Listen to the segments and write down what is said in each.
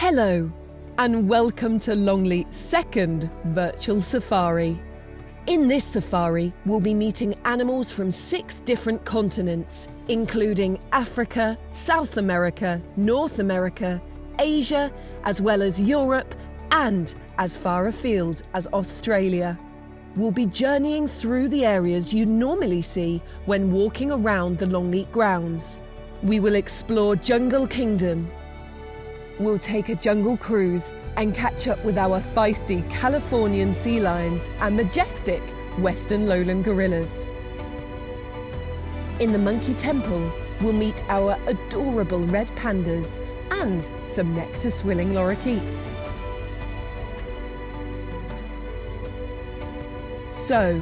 Hello, and welcome to Longleat's second virtual safari. In this safari, we'll be meeting animals from 6 different continents, including Africa, South America, North America, Asia, as well as Europe, and as far afield as Australia. We'll be journeying through the areas you normally see when walking around the Longleat grounds. We will explore Jungle Kingdom. We'll take a jungle cruise and catch up with our feisty Californian sea lions and majestic Western lowland gorillas. In the Monkey Temple, we'll meet our adorable red pandas and some nectar-swilling lorikeets. So,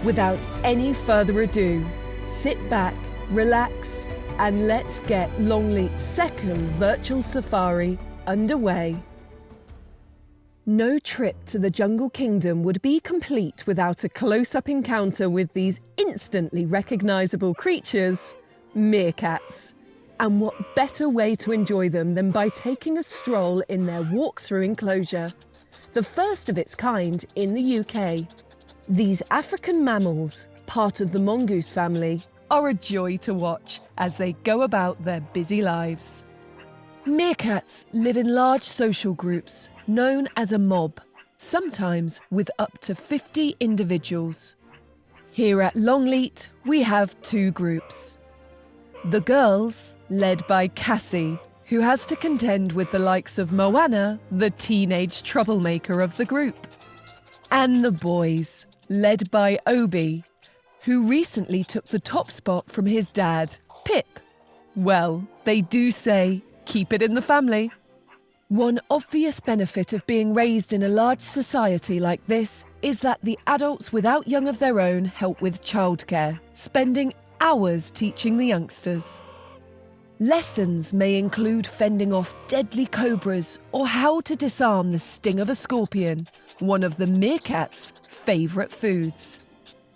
without any further ado, sit back, relax, and let's get Longleat's second virtual safari underway. No trip to the Jungle Kingdom would be complete without a close-up encounter with these instantly recognisable creatures, meerkats. And what better way to enjoy them than by taking a stroll in their walk-through enclosure, the first of its kind in the UK. These African mammals, part of the mongoose family, are a joy to watch as they go about their busy lives. Meerkats live in large social groups known as a mob, sometimes with up to 50 individuals. Here at Longleat, we have 2 groups. The girls, led by Cassie, who has to contend with the likes of Moana, the teenage troublemaker of the group. And the boys, led by Obi, who recently took the top spot from his dad, Pip. Well, they do say, keep it in the family. One obvious benefit of being raised in a large society like this is that the adults without young of their own help with childcare, spending hours teaching the youngsters. Lessons may include fending off deadly cobras or how to disarm the sting of a scorpion, one of the meerkats' favourite foods.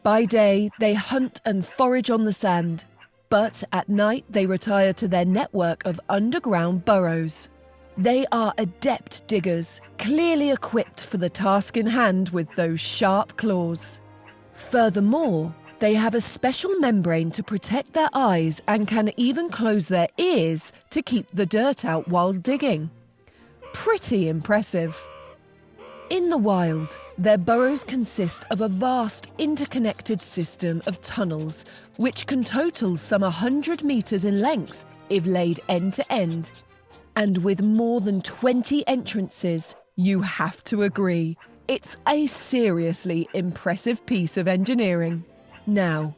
By day, they hunt and forage on the sand, but at night they retire to their network of underground burrows. They are adept diggers, clearly equipped for the task in hand with those sharp claws. Furthermore, they have a special membrane to protect their eyes and can even close their ears to keep the dirt out while digging. Pretty impressive. In the wild, their burrows consist of a vast interconnected system of tunnels which can total some 100 metres in length if laid end to end. And with more than 20 entrances, you have to agree, it's a seriously impressive piece of engineering. Now,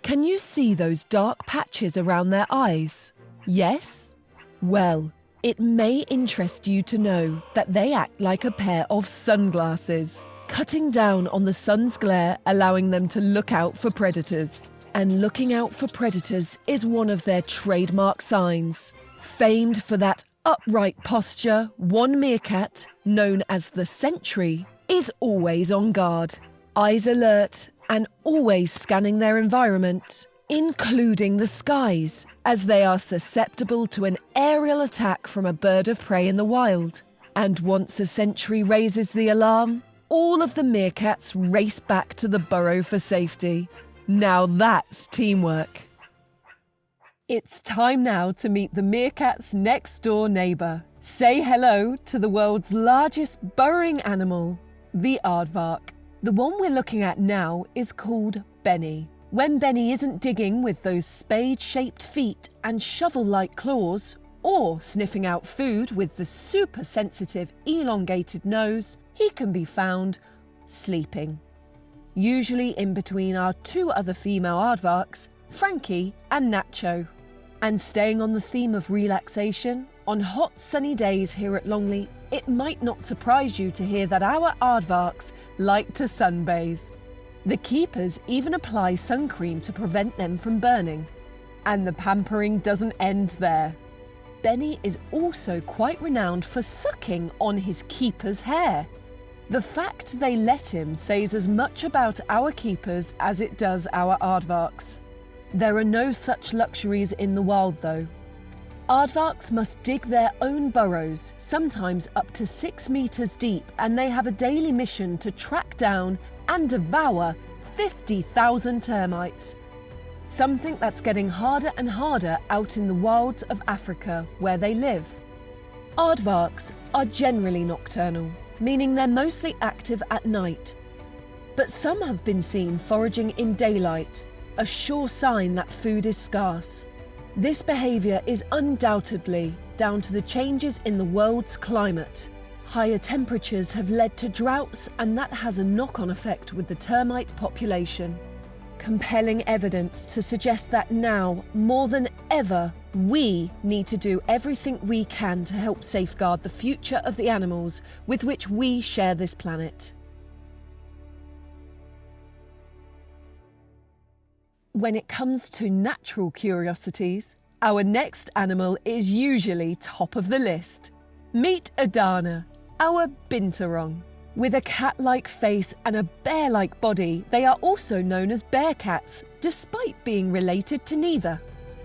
can you see those dark patches around their eyes? Yes? Well, it may interest you to know that they act like a pair of sunglasses, cutting down on the sun's glare, allowing them to look out for predators. And looking out for predators is one of their trademark signs. Famed for that upright posture, one meerkat, known as the sentry, is always on guard, eyes alert and always scanning their environment, including the skies, as they are susceptible to an aerial attack from a bird of prey in the wild. And once a sentry raises the alarm, all of the meerkats race back to the burrow for safety. Now that's teamwork. It's time now to meet the meerkat's next-door neighbour. Say hello to the world's largest burrowing animal, the aardvark. The one we're looking at now is called Benny. When Benny isn't digging with those spade-shaped feet and shovel-like claws, or sniffing out food with the super-sensitive, elongated nose, he can be found sleeping. Usually in between our 2 other female aardvarks, Frankie and Nacho. And staying on the theme of relaxation, on hot sunny days here at Longleat, it might not surprise you to hear that our aardvarks like to sunbathe. The keepers even apply sun cream to prevent them from burning. And the pampering doesn't end there. Benny is also quite renowned for sucking on his keeper's hair. The fact they let him says as much about our keepers as it does our aardvarks. There are no such luxuries in the wild though. Aardvarks must dig their own burrows, sometimes up to 6 meters deep, and they have a daily mission to track down and devour 50,000 termites. Something that's getting harder and harder out in the wilds of Africa where they live. Aardvarks are generally nocturnal, meaning they're mostly active at night. But some have been seen foraging in daylight, a sure sign that food is scarce. This behaviour is undoubtedly down to the changes in the world's climate. Higher temperatures have led to droughts, and that has a knock-on effect with the termite population. Compelling evidence to suggest that now, more than ever, we need to do everything we can to help safeguard the future of the animals with which we share this planet. When it comes to natural curiosities, our next animal is usually top of the list. Meet Adana, our Binturong. With a cat-like face and a bear-like body, they are also known as bearcats, despite being related to neither.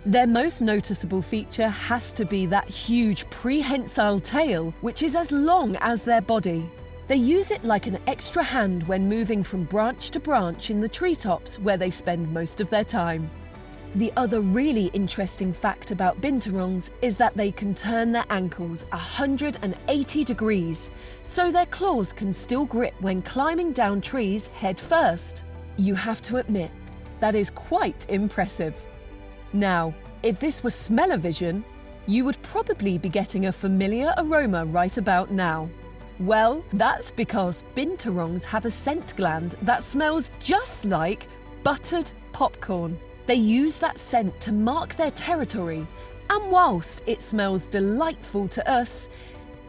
Their most noticeable feature has to be that huge prehensile tail, which is as long as their body. They use it like an extra hand when moving from branch to branch in the treetops where they spend most of their time. The other really interesting fact about binturongs is that they can turn their ankles 180 degrees, so their claws can still grip when climbing down trees head first. You have to admit, that is quite impressive. Now, if this was smell-o-vision, you would probably be getting a familiar aroma right about now. Well, that's because binturongs have a scent gland that smells just like buttered popcorn. They use that scent to mark their territory, and whilst it smells delightful to us,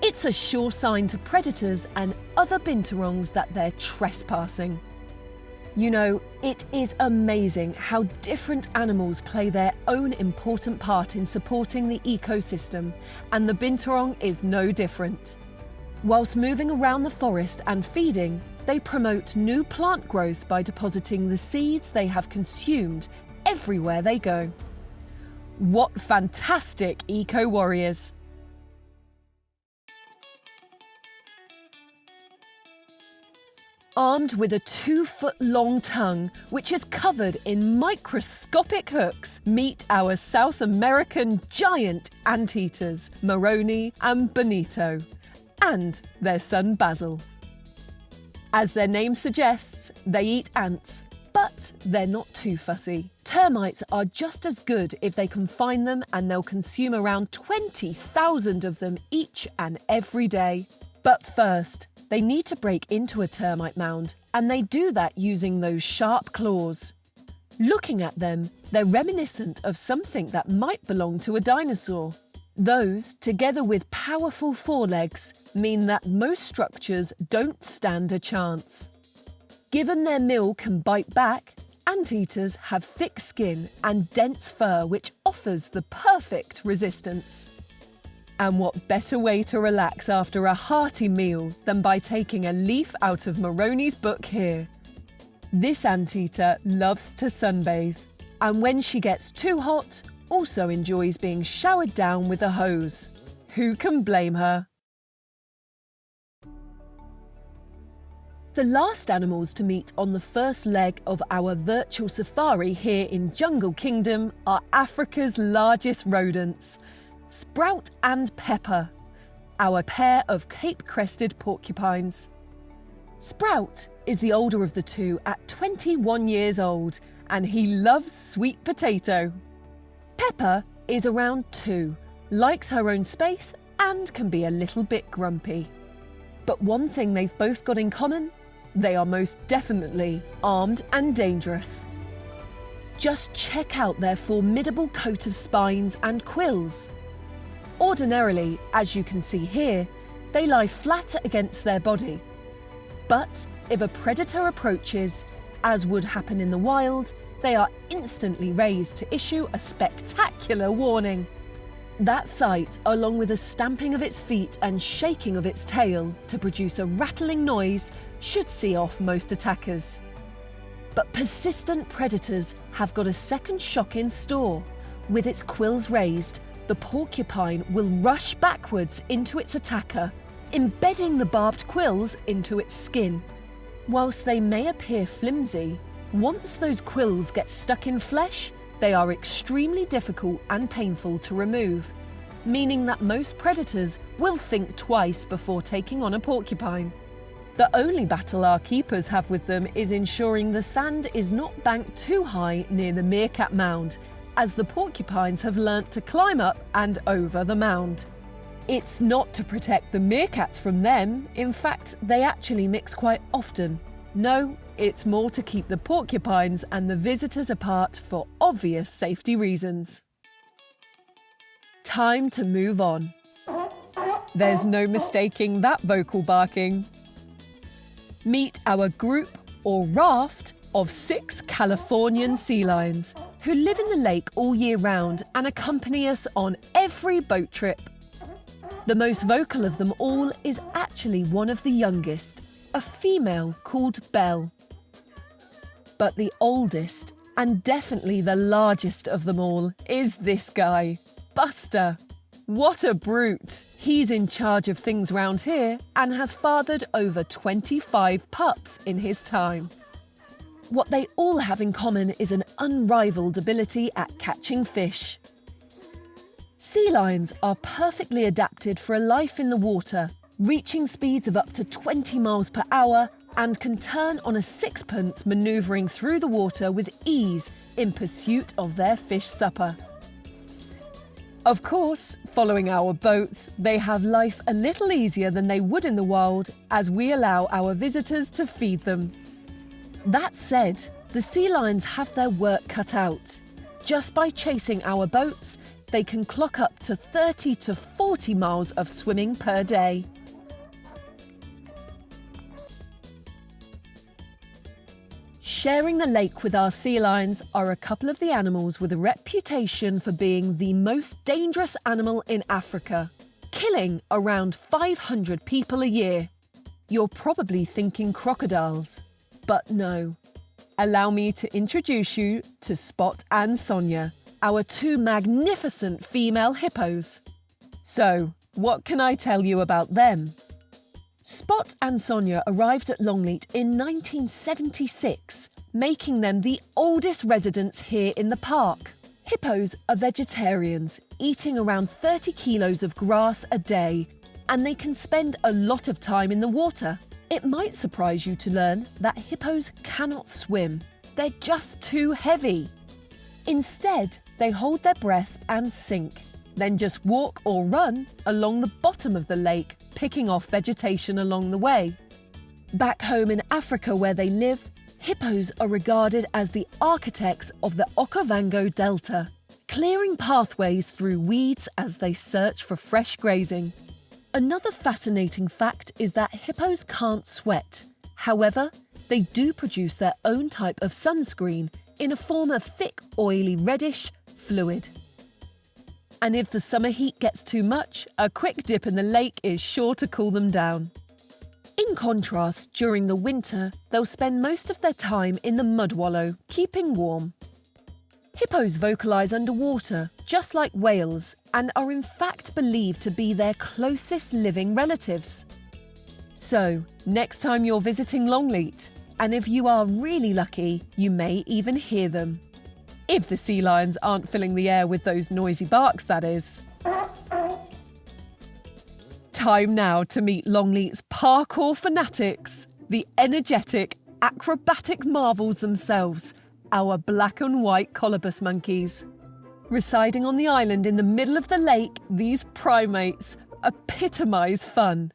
it's a sure sign to predators and other binturongs that they're trespassing. You know, it is amazing how different animals play their own important part in supporting the ecosystem, and the binturong is no different. Whilst moving around the forest and feeding, they promote new plant growth by depositing the seeds they have consumed everywhere they go. What fantastic eco-warriors! Armed with a 2-foot-long tongue, which is covered in microscopic hooks, meet our South American giant anteaters, Moroni and Bonito, and their son Basil. As their name suggests, they eat ants, but they're not too fussy. Termites are just as good if they can find them, and they'll consume around 20,000 of them each and every day. But first, they need to break into a termite mound, and they do that using those sharp claws. Looking at them, they're reminiscent of something that might belong to a dinosaur. Those, together with powerful forelegs, mean that most structures don't stand a chance. Given their meal can bite back, anteaters have thick skin and dense fur which offers the perfect resistance. And what better way to relax after a hearty meal than by taking a leaf out of Moroni's book here. This anteater loves to sunbathe, and when she gets too hot, also enjoys being showered down with a hose. Who can blame her? The last animals to meet on the first leg of our virtual safari here in Jungle Kingdom are Africa's largest rodents, Sprout and Pepper, our pair of Cape-crested porcupines. Sprout is the older of the two at 21 years old, and he loves sweet potato. Pepper is around 2, likes her own space, and can be a little bit grumpy. But one thing they've both got in common: they are most definitely armed and dangerous. Just check out their formidable coat of spines and quills. Ordinarily, as you can see here, they lie flat against their body. But if a predator approaches, as would happen in the wild, they are instantly raised to issue a spectacular warning. That sight, along with a stamping of its feet and shaking of its tail to produce a rattling noise, should see off most attackers. But persistent predators have got a second shock in store. With its quills raised, the porcupine will rush backwards into its attacker, embedding the barbed quills into its skin. Whilst they may appear flimsy, once those quills get stuck in flesh, they are extremely difficult and painful to remove, meaning that most predators will think twice before taking on a porcupine. The only battle our keepers have with them is ensuring the sand is not banked too high near the meerkat mound, as the porcupines have learnt to climb up and over the mound. It's not to protect the meerkats from them, in fact, they actually mix quite often. No, it's more to keep the porcupines and the visitors apart for obvious safety reasons. Time to move on. There's no mistaking that vocal barking. Meet our group or raft of 6 Californian sea lions who live in the lake all year round and accompany us on every boat trip. The most vocal of them all is actually one of the youngest, a female called Belle. But the oldest, and definitely the largest of them all, is this guy, Buster. What a brute! He's in charge of things round here and has fathered over 25 pups in his time. What they all have in common is an unrivaled ability at catching fish. Sea lions are perfectly adapted for a life in the water, reaching speeds of up to 20 miles per hour and can turn on a sixpence manoeuvring through the water with ease in pursuit of their fish supper. Of course, following our boats, they have life a little easier than they would in the wild as we allow our visitors to feed them. That said, the sea lions have their work cut out. Just by chasing our boats, they can clock up to 30 to 40 miles of swimming per day. Sharing the lake with our sea lions are a couple of the animals with a reputation for being the most dangerous animal in Africa, killing around 500 people a year. You're probably thinking crocodiles, but no. Allow me to introduce you to Spot and Sonia, our 2 magnificent female hippos. So, what can I tell you about them? Spot and Sonia arrived at Longleat in 1976, making them the oldest residents here in the park. Hippos are vegetarians, eating around 30 kilos of grass a day, and they can spend a lot of time in the water. It might surprise you to learn that hippos cannot swim. They're just too heavy. Instead, they hold their breath and sink, then just walk or run along the bottom of the lake, picking off vegetation along the way. Back home in Africa where they live, hippos are regarded as the architects of the Okavango Delta, clearing pathways through weeds as they search for fresh grazing. Another fascinating fact is that hippos can't sweat. However, they do produce their own type of sunscreen in a form of thick, oily, reddish fluid. And if the summer heat gets too much, a quick dip in the lake is sure to cool them down. In contrast, during the winter, they'll spend most of their time in the mud wallow, keeping warm. Hippos vocalise underwater, just like whales, and are in fact believed to be their closest living relatives. So, next time you're visiting Longleat, and if you are really lucky, you may even hear them. If the sea lions aren't filling the air with those noisy barks, that is. Time now to meet Longleat's parkour fanatics, the energetic, acrobatic marvels themselves, our black and white colobus monkeys. Residing on the island in the middle of the lake, these primates epitomise fun.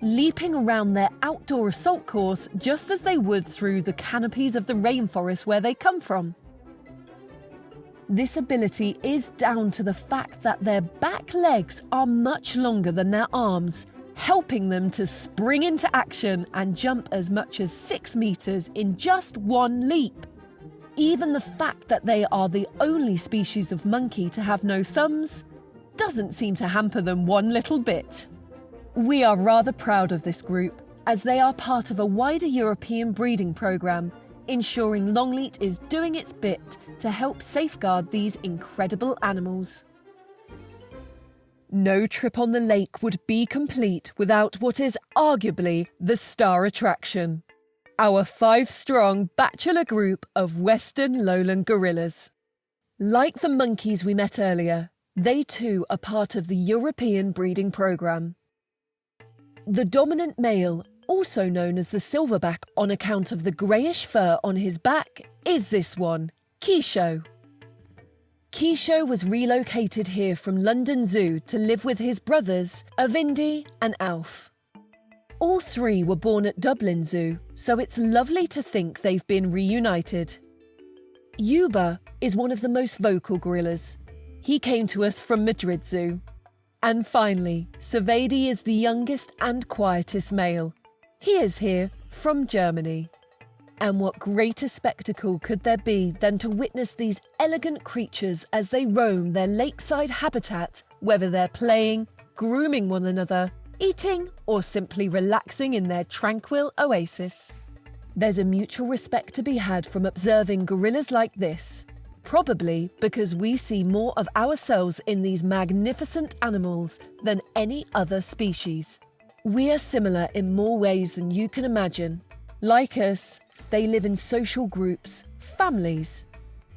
Leaping around their outdoor assault course just as they would through the canopies of the rainforest where they come from. This ability is down to the fact that their back legs are much longer than their arms, helping them to spring into action and jump as much as 6 meters in just one leap. Even the fact that they are the only species of monkey to have no thumbs doesn't seem to hamper them one little bit. We are rather proud of this group, as they are part of a wider European breeding programme, ensuring Longleat is doing its bit to help safeguard these incredible animals. No trip on the lake would be complete without what is arguably the star attraction. Our 5-strong bachelor group of Western lowland gorillas. Like the monkeys we met earlier, they too are part of the European breeding programme. The dominant male, also known as the silverback on account of the greyish fur on his back, is this one, Keisho. Keisho was relocated here from London Zoo to live with his brothers, Avindi and Alf. All 3 were born at Dublin Zoo, so it's lovely to think they've been reunited. Yuba is one of the most vocal gorillas. He came to us from Madrid Zoo. And finally, Savadi is the youngest and quietest male. He is here from Germany. And what greater spectacle could there be than to witness these elegant creatures as they roam their lakeside habitat, whether they're playing, grooming one another, eating, or simply relaxing in their tranquil oasis. There's a mutual respect to be had from observing gorillas like this, probably because we see more of ourselves in these magnificent animals than any other species. We are similar in more ways than you can imagine. Like us, they live in social groups, families.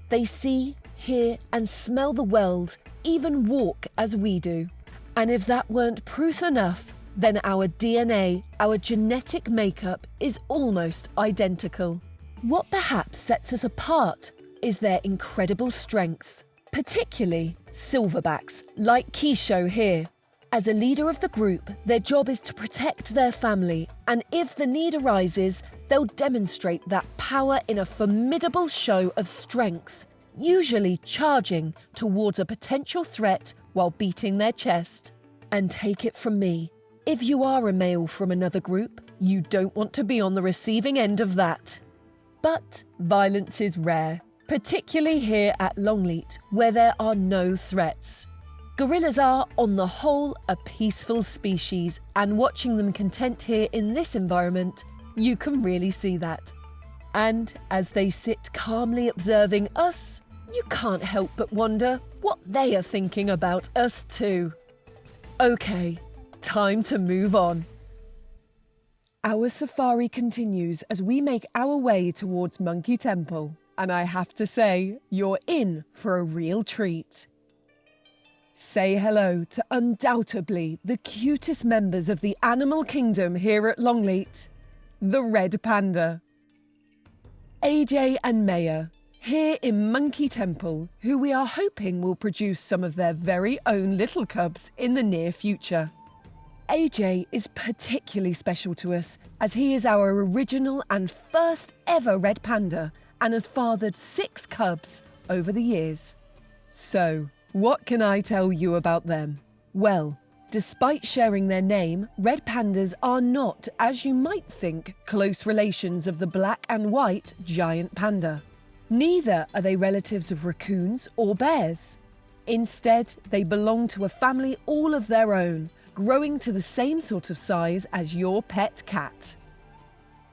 They see, hear and smell the world, even walk as we do. And if that weren't proof enough, then our DNA, our genetic makeup is almost identical. What perhaps sets us apart is their incredible strength, particularly silverbacks like Keisho here. As a leader of the group, their job is to protect their family, and if the need arises, they'll demonstrate that power in a formidable show of strength, usually charging towards a potential threat while beating their chest. And take it from me, if you are a male from another group, you don't want to be on the receiving end of that. But violence is rare, particularly here at Longleat, where there are no threats. Gorillas are, on the whole, a peaceful species, and watching them content here in this environment, you can really see that. And as they sit calmly observing us, you can't help but wonder what they are thinking about us too. Okay, time to move on. Our safari continues as we make our way towards Monkey Temple, and I have to say, you're in for a real treat. Say hello to undoubtedly the cutest members of the animal kingdom here at Longleat, the red panda. AJ and Maya, here in Monkey Temple, who we are hoping will produce some of their very own little cubs in the near future. AJ is particularly special to us as he is our original and first ever red panda and has fathered 6 cubs over the years. So, what can I tell you about them? Well, despite sharing their name, red pandas are not, as you might think, close relations of the black and white giant panda. Neither are they relatives of raccoons or bears. Instead, they belong to a family all of their own, growing to the same sort of size as your pet cat.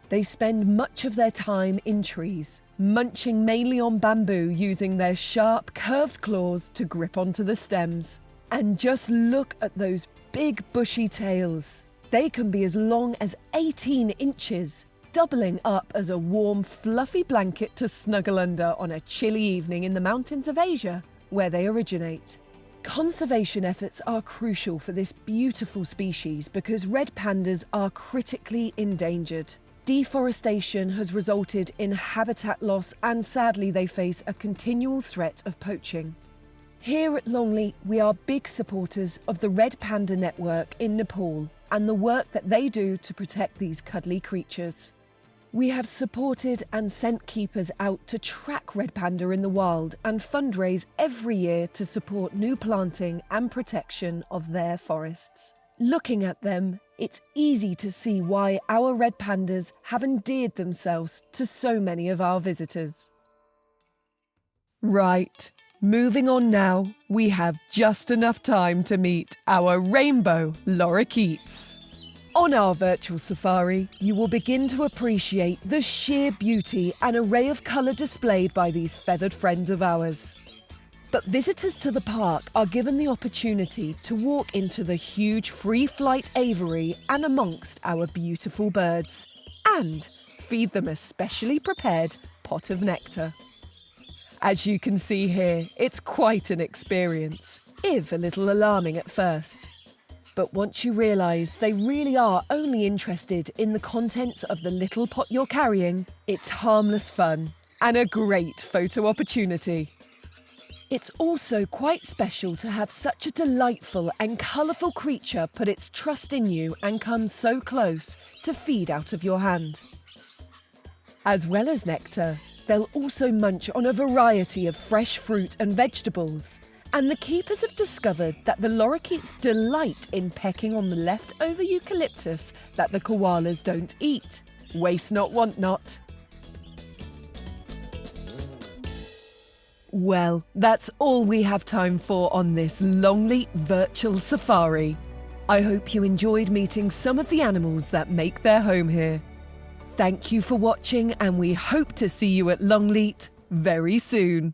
They spend much of their time in trees, munching mainly on bamboo using their sharp, curved claws to grip onto the stems. And just look at those big bushy tails. They can be as long as 18 inches, doubling up as a warm, fluffy blanket to snuggle under on a chilly evening in the mountains of Asia, where they originate. Conservation efforts are crucial for this beautiful species because red pandas are critically endangered. Deforestation has resulted in habitat loss and sadly they face a continual threat of poaching. Here at Longleat, we are big supporters of the Red Panda Network in Nepal and the work that they do to protect these cuddly creatures. We have supported and sent keepers out to track red panda in the wild and fundraise every year to support new planting and protection of their forests. Looking at them, it's easy to see why our red pandas have endeared themselves to so many of our visitors. Right, moving on now, we have just enough time to meet our rainbow Lorikeets. On our virtual safari, you will begin to appreciate the sheer beauty and array of colour displayed by these feathered friends of ours. But visitors to the park are given the opportunity to walk into the huge free flight aviary and amongst our beautiful birds, and feed them a specially prepared pot of nectar. As you can see here, it's quite an experience, if a little alarming at first. But once you realise they really are only interested in the contents of the little pot you're carrying, it's harmless fun and a great photo opportunity. It's also quite special to have such a delightful and colourful creature put its trust in you and come so close to feed out of your hand. As well as nectar, they'll also munch on a variety of fresh fruit and vegetables. And the keepers have discovered that the lorikeets delight in pecking on the leftover eucalyptus that the koalas don't eat. Waste not, want not. Well, that's all we have time for on this Longleat virtual safari. I hope you enjoyed meeting some of the animals that make their home here. Thank you for watching, and we hope to see you at Longleat very soon.